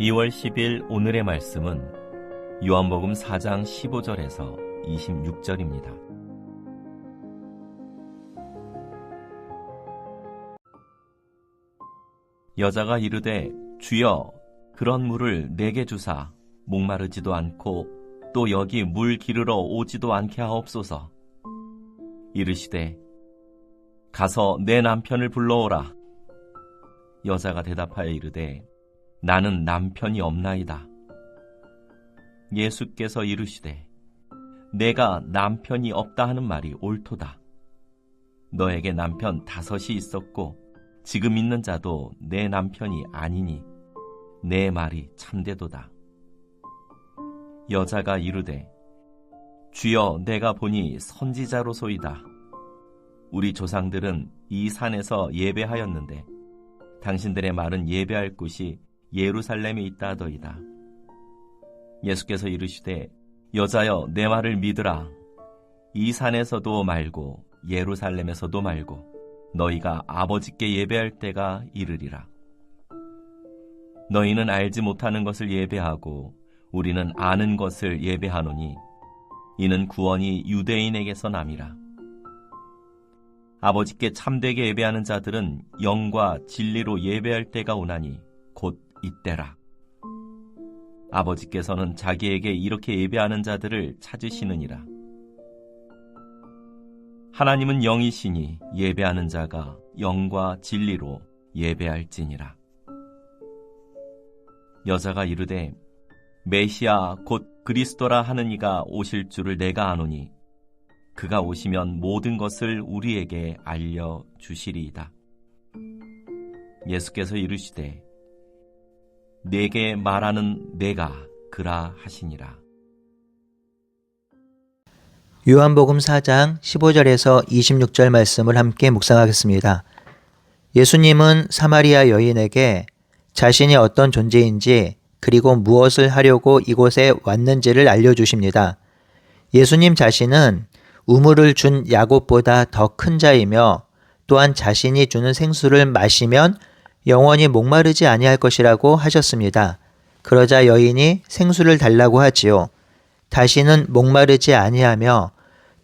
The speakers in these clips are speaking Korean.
2월 10일 오늘의 말씀은 요한복음 4장 15절에서 26절입니다. 여자가 이르되 주여 그런 물을 내게 주사 목마르지도 않고 또 여기 물 기르러 오지도 않게 하옵소서. 이르시되 가서 내 남편을 불러오라. 여자가 대답하여 이르되 나는 남편이 없나이다. 예수께서 이르시되 내가 남편이 없다 하는 말이 옳도다. 너에게 남편 5이 있었고 지금 있는 자도 내 남편이 아니니 내 말이 참되도다. 여자가 이르되 주여 내가 보니 선지자로소이다. 우리 조상들은 이 산에서 예배하였는데 당신들의 말은 예배할 곳이 예루살렘에 있다 하더이다. 예수께서 이르시되 여자여 내 말을 믿으라. 이 산에서도 말고 예루살렘에서도 말고 너희가 아버지께 예배할 때가 이르리라. 너희는 알지 못하는 것을 예배하고 우리는 아는 것을 예배하노니 이는 구원이 유대인에게서 남이라. 아버지께 참되게 예배하는 자들은 영과 진리로 예배할 때가 오나니 곧 이때라. 아버지께서는 자기에게 이렇게 예배하는 자들을 찾으시느니라. 하나님은 영이시니 예배하는 자가 영과 진리로 예배할지니라. 여자가 이르되 메시아 곧 그리스도라 하는 이가 오실 줄을 내가 아노니 그가 오시면 모든 것을 우리에게 알려주시리이다. 예수께서 이르시되 내게 말하는 내가 그라 하시니라. 요한복음 4장 15절에서 26절 말씀을 함께 묵상하겠습니다. 예수님은 사마리아 여인에게 자신이 어떤 존재인지 그리고 무엇을 하려고 이곳에 왔는지를 알려주십니다. 예수님 자신은 우물을 준 야곱보다 더 큰 자이며 또한 자신이 주는 생수를 마시면 영원히 목마르지 아니할 것이라고 하셨습니다. 그러자 여인이 생수를 달라고 하지요. 다시는 목마르지 아니하며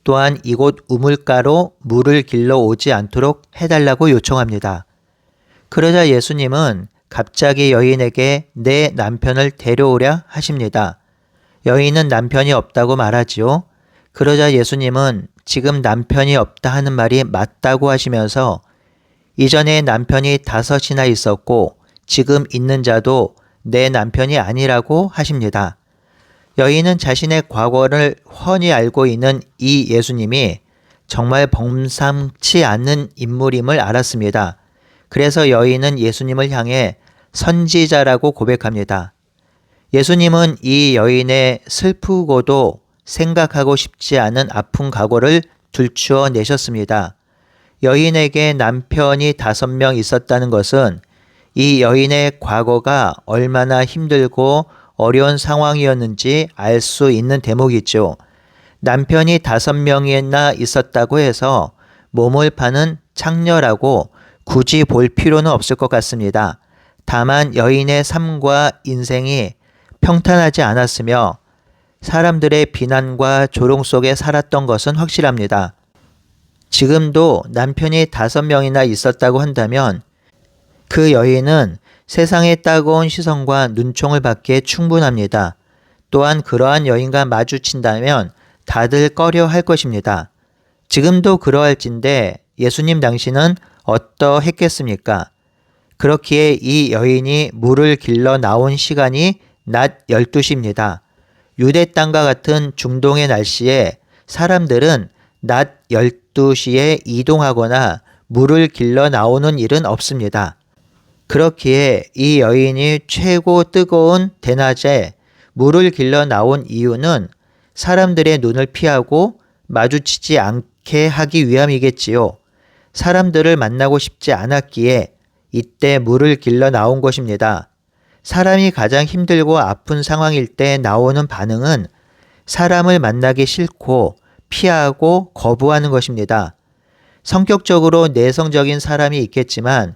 또한 이곳 우물가로 물을 길러 오지 않도록 해달라고 요청합니다. 그러자 예수님은 갑자기 여인에게 내 남편을 데려오랴 하십니다. 여인은 남편이 없다고 말하지요. 그러자 예수님은 지금 남편이 없다 하는 말이 맞다고 하시면서 이전에 남편이 5이나 있었고 지금 있는 자도 내 남편이 아니라고 하십니다. 여인은 자신의 과거를 훤히 알고 있는 이 예수님이 정말 범상치 않는 인물임을 알았습니다. 그래서 여인은 예수님을 향해 선지자라고 고백합니다. 예수님은 이 여인의 슬프고도 생각하고 싶지 않은 아픈 과거를 들추어 내셨습니다. 여인에게 남편이 5명 있었다는 것은 이 여인의 과거가 얼마나 힘들고 어려운 상황이었는지 알 수 있는 대목이죠. 남편이 5명이나 있었다고 해서 몸을 파는 창녀라고 굳이 볼 필요는 없을 것 같습니다. 다만 여인의 삶과 인생이 평탄하지 않았으며 사람들의 비난과 조롱 속에 살았던 것은 확실합니다. 지금도 남편이 5명이나 있었다고 한다면 그 여인은 세상의 따가운 시선과 눈총을 받기에 충분합니다. 또한 그러한 여인과 마주친다면 다들 꺼려 할 것입니다. 지금도 그러할진데 예수님 당신은 어떠했겠습니까? 그렇기에 이 여인이 물을 길러 나온 시간이 낮 12시입니다. 유대 땅과 같은 중동의 날씨에 사람들은 낮 12시에 이동하거나 물을 길러 나오는 일은 없습니다. 그렇기에 이 여인이 최고 뜨거운 대낮에 물을 길러 나온 이유는 사람들의 눈을 피하고 마주치지 않게 하기 위함이겠지요. 사람들을 만나고 싶지 않았기에 이때 물을 길러 나온 것입니다. 사람이 가장 힘들고 아픈 상황일 때 나오는 반응은 사람을 만나기 싫고 피하고 거부하는 것입니다. 성격적으로 내성적인 사람이 있겠지만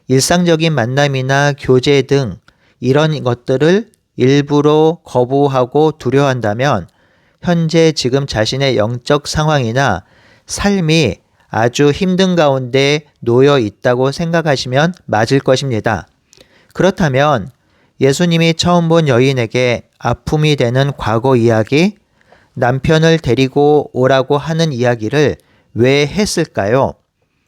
일상적인 만남이나 교제 등 이런 것들을 일부러 거부하고 두려워한다면 현재 지금 자신의 영적 상황이나 삶이 아주 힘든 가운데 놓여 있다고 생각하시면 맞을 것입니다. 그렇다면 예수님이 처음 본 여인에게 아픔이 되는 과거 이야기, 남편을 데리고 오라고 하는 이야기를 왜 했을까요?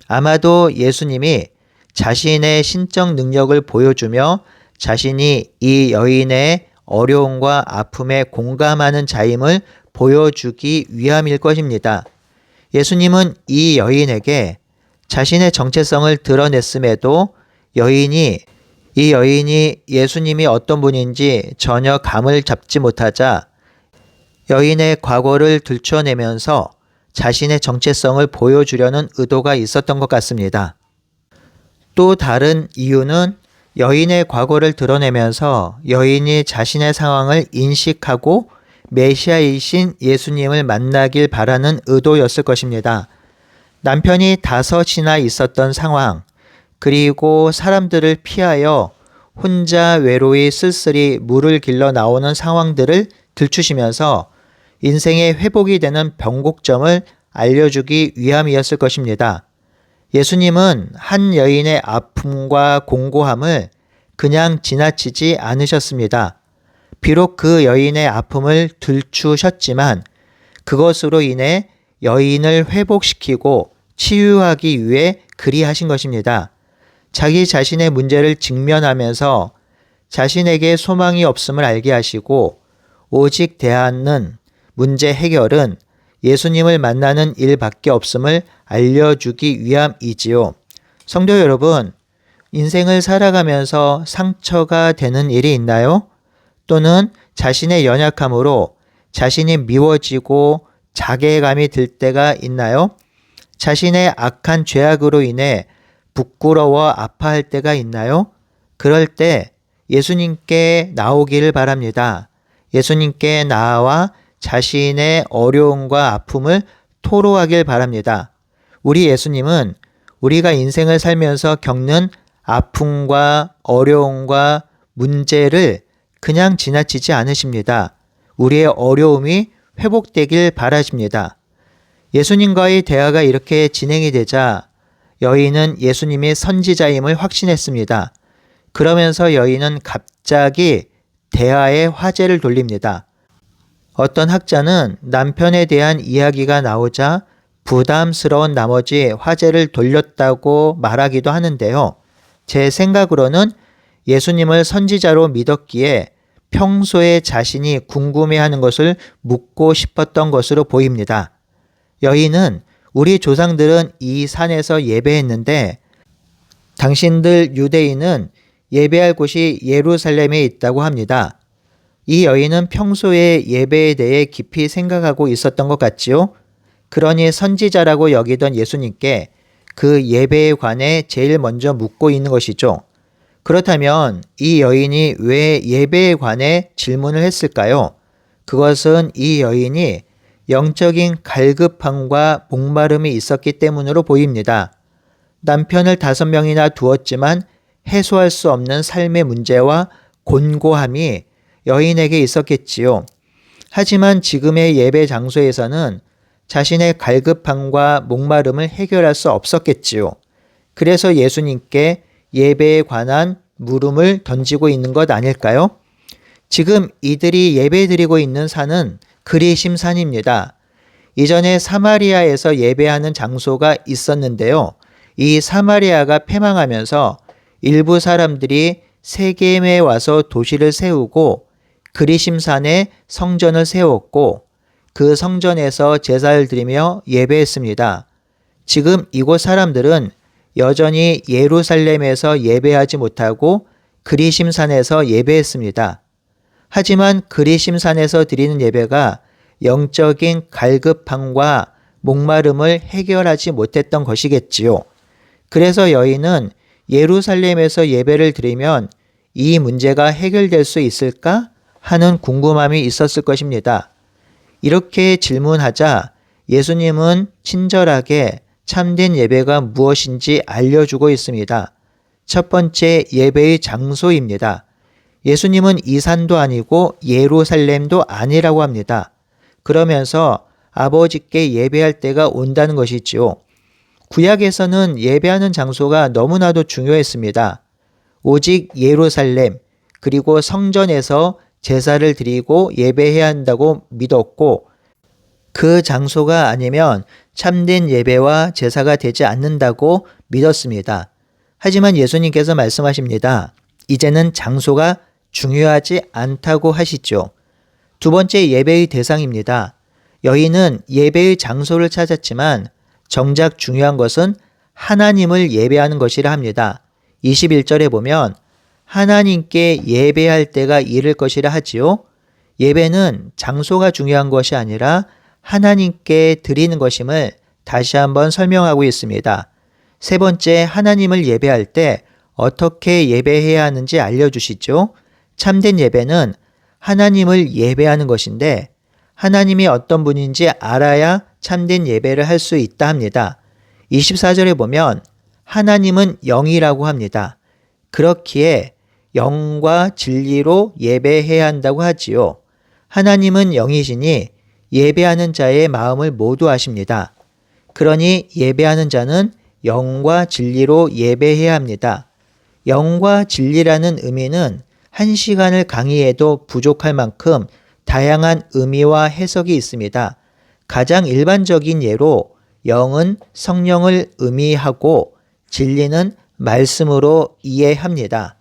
아마도 예수님이 자신의 신적 능력을 보여주며 자신이 이 여인의 어려움과 아픔에 공감하는 자임을 보여주기 위함일 것입니다. 예수님은 이 여인에게 자신의 정체성을 드러냈음에도 이 여인이 예수님이 어떤 분인지 전혀 감을 잡지 못하자 여인의 과거를 들춰내면서 자신의 정체성을 보여주려는 의도가 있었던 것 같습니다. 또 다른 이유는 여인의 과거를 드러내면서 여인이 자신의 상황을 인식하고 메시아이신 예수님을 만나길 바라는 의도였을 것입니다. 남편이 5이나 있었던 상황, 그리고 사람들을 피하여 혼자 외로이 쓸쓸히 물을 길러 나오는 상황들을 들추시면서 인생의 회복이 되는 변곡점을 알려주기 위함이었을 것입니다. 예수님은 한 여인의 아픔과 공고함을 그냥 지나치지 않으셨습니다. 비록 그 여인의 아픔을 들추셨지만 그것으로 인해 여인을 회복시키고 치유하기 위해 그리하신 것입니다. 자기 자신의 문제를 직면하면서 자신에게 소망이 없음을 알게 하시고 오직 대안은 문제 해결은 예수님을 만나는 일밖에 없음을 알려주기 위함이지요. 성도 여러분, 인생을 살아가면서 상처가 되는 일이 있나요? 또는 자신의 연약함으로 자신이 미워지고 자괴감이 들 때가 있나요? 자신의 악한 죄악으로 인해 부끄러워 아파할 때가 있나요? 그럴 때 예수님께 나오기를 바랍니다. 예수님께 나와 자신의 어려움과 아픔을 토로하길 바랍니다. 우리 예수님은 우리가 인생을 살면서 겪는 아픔과 어려움과 문제를 그냥 지나치지 않으십니다. 우리의 어려움이 회복되길 바라십니다. 예수님과의 대화가 이렇게 진행이 되자 여인은 예수님이 선지자임을 확신했습니다. 그러면서 여인은 갑자기 대화에 화제를 돌립니다. 어떤 학자는 남편에 대한 이야기가 나오자 부담스러운 나머지 화제를 돌렸다고 말하기도 하는데요. 제 생각으로는 예수님을 선지자로 믿었기에 평소에 자신이 궁금해하는 것을 묻고 싶었던 것으로 보입니다. 여인은 우리 조상들은 이 산에서 예배했는데 당신들 유대인은 예배할 곳이 예루살렘에 있다고 합니다. 이 여인은 평소에 예배에 대해 깊이 생각하고 있었던 것 같지요? 그러니 선지자라고 여기던 예수님께 그 예배에 관해 제일 먼저 묻고 있는 것이죠. 그렇다면 이 여인이 왜 예배에 관해 질문을 했을까요? 그것은 이 여인이 영적인 갈급함과 목마름이 있었기 때문으로 보입니다. 남편을 5명이나 두었지만 해소할 수 없는 삶의 문제와 곤고함이 여인에게 있었겠지요. 하지만 지금의 예배 장소에서는 자신의 갈급함과 목마름을 해결할 수 없었겠지요. 그래서 예수님께 예배에 관한 물음을 던지고 있는 것 아닐까요? 지금 이들이 예배드리고 있는 산은 그리심산입니다. 이전에 사마리아에서 예배하는 장소가 있었는데요. 이 사마리아가 패망하면서 일부 사람들이 세겜에 와서 도시를 세우고 그리심산에 성전을 세웠고 그 성전에서 제사를 드리며 예배했습니다. 지금 이곳 사람들은 여전히 예루살렘에서 예배하지 못하고 그리심산에서 예배했습니다. 하지만 그리심산에서 드리는 예배가 영적인 갈급함과 목마름을 해결하지 못했던 것이겠지요. 그래서 여인은 예루살렘에서 예배를 드리면 이 문제가 해결될 수 있을까 하는 궁금함이 있었을 것입니다. 이렇게 질문하자 예수님은 친절하게 참된 예배가 무엇인지 알려주고 있습니다. 첫 번째 예배의 장소입니다. 예수님은 이 산도 아니고 예루살렘도 아니라고 합니다. 그러면서 아버지께 예배할 때가 온다는 것이지요. 구약에서는 예배하는 장소가 너무나도 중요했습니다. 오직 예루살렘 그리고 성전에서 제사를 드리고 예배해야 한다고 믿었고 그 장소가 아니면 참된 예배와 제사가 되지 않는다고 믿었습니다. 하지만 예수님께서 말씀하십니다. 이제는 장소가 중요하지 않다고 하시죠. 두 번째 예배의 대상입니다. 여인은 예배의 장소를 찾았지만 정작 중요한 것은 하나님을 예배하는 것이라 합니다. 21절에 보면 하나님께 예배할 때가 이를 것이라 하지요. 예배는 장소가 중요한 것이 아니라 하나님께 드리는 것임을 다시 한번 설명하고 있습니다. 세 번째, 하나님을 예배할 때 어떻게 예배해야 하는지 알려주시죠. 참된 예배는 하나님을 예배하는 것인데 하나님이 어떤 분인지 알아야 참된 예배를 할 수 있다 합니다. 24절에 보면 하나님은 영이라고 합니다. 그렇기에 영과 진리로 예배해야 한다고 하지요. 하나님은 영이시니 예배하는 자의 마음을 모두 아십니다. 그러니 예배하는 자는 영과 진리로 예배해야 합니다. 영과 진리라는 의미는 한 시간을 강의해도 부족할 만큼 다양한 의미와 해석이 있습니다. 가장 일반적인 예로 영은 성령을 의미하고 진리는 말씀으로 이해합니다.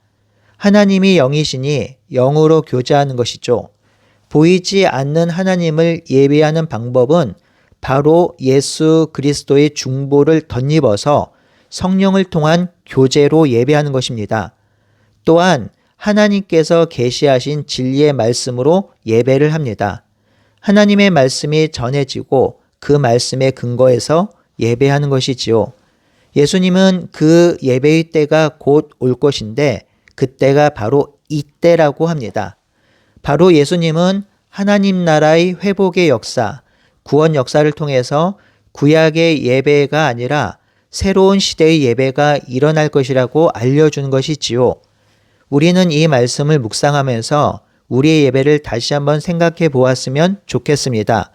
하나님이 영이시니 영으로 교제하는 것이죠. 보이지 않는 하나님을 예배하는 방법은 바로 예수 그리스도의 중보를 덧입어서 성령을 통한 교제로 예배하는 것입니다. 또한 하나님께서 계시하신 진리의 말씀으로 예배를 합니다. 하나님의 말씀이 전해지고 그 말씀에 근거해서 예배하는 것이지요. 예수님은 그 예배의 때가 곧 올 것인데 그때가 바로 이때라고 합니다. 바로 예수님은 하나님 나라의 회복의 역사, 구원 역사를 통해서 구약의 예배가 아니라 새로운 시대의 예배가 일어날 것이라고 알려주는 것이지요. 우리는 이 말씀을 묵상하면서 우리의 예배를 다시 한번 생각해 보았으면 좋겠습니다.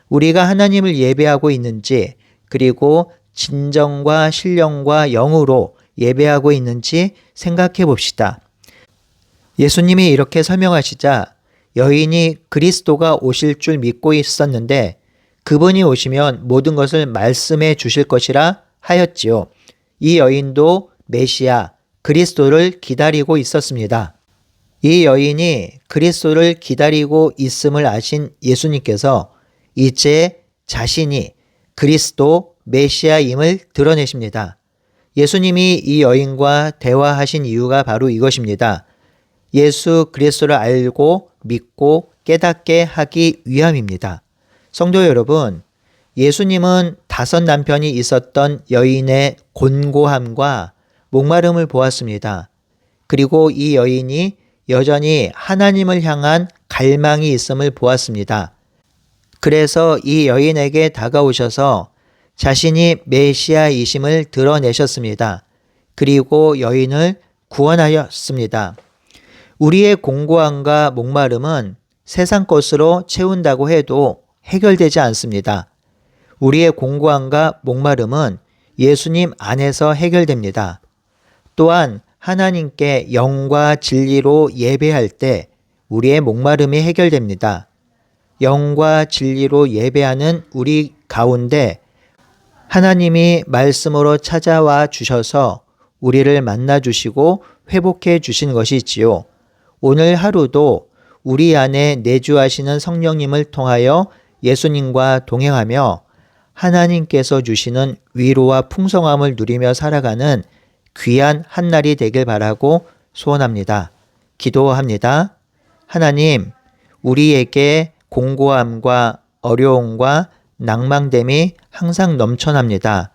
우리가 하나님을 예배하고 있는지 그리고 진정과 신령과 영으로 예배하고 있는지 생각해 봅시다. 예수님이 이렇게 설명하시자 여인이 그리스도가 오실 줄 믿고 있었는데 그분이 오시면 모든 것을 말씀해 주실 것이라 하였지요. 이 여인도 메시아 그리스도를 기다리고 있었습니다. 이 여인이 그리스도를 기다리고 있음을 아신 예수님께서 이제 자신이 그리스도 메시아임을 드러내십니다. 예수님이 이 여인과 대화하신 이유가 바로 이것입니다. 예수 그리스도를 알고 믿고 깨닫게 하기 위함입니다. 성도 여러분, 예수님은 5 남편이 있었던 여인의 곤고함과 목마름을 보았습니다. 그리고 이 여인이 여전히 하나님을 향한 갈망이 있음을 보았습니다. 그래서 이 여인에게 다가오셔서 자신이 메시아이심을 드러내셨습니다. 그리고 여인을 구원하였습니다. 우리의 공고함과 목마름은 세상 것으로 채운다고 해도 해결되지 않습니다. 우리의 공고함과 목마름은 예수님 안에서 해결됩니다. 또한 하나님께 영과 진리로 예배할 때 우리의 목마름이 해결됩니다. 영과 진리로 예배하는 우리 가운데 하나님이 말씀으로 찾아와 주셔서 우리를 만나 주시고 회복해 주신 것이지요. 오늘 하루도 우리 안에 내주하시는 성령님을 통하여 예수님과 동행하며 하나님께서 주시는 위로와 풍성함을 누리며 살아가는 귀한 한날이 되길 바라고 소원합니다. 기도합니다. 하나님, 우리에게 공고함과 어려움과 낭망됨이 항상 넘쳐납니다.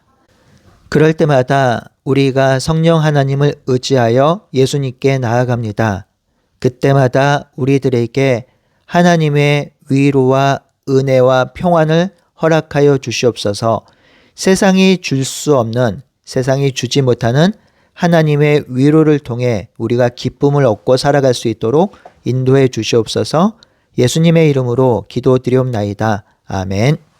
그럴 때마다 우리가 성령 하나님을 의지하여 예수님께 나아갑니다. 그때마다 우리들에게 하나님의 위로와 은혜와 평안을 허락하여 주시옵소서. 세상이 줄 수 없는, 세상이 주지 못하는 하나님의 위로를 통해 우리가 기쁨을 얻고 살아갈 수 있도록 인도해 주시옵소서. 예수님의 이름으로 기도드리옵나이다. 아멘.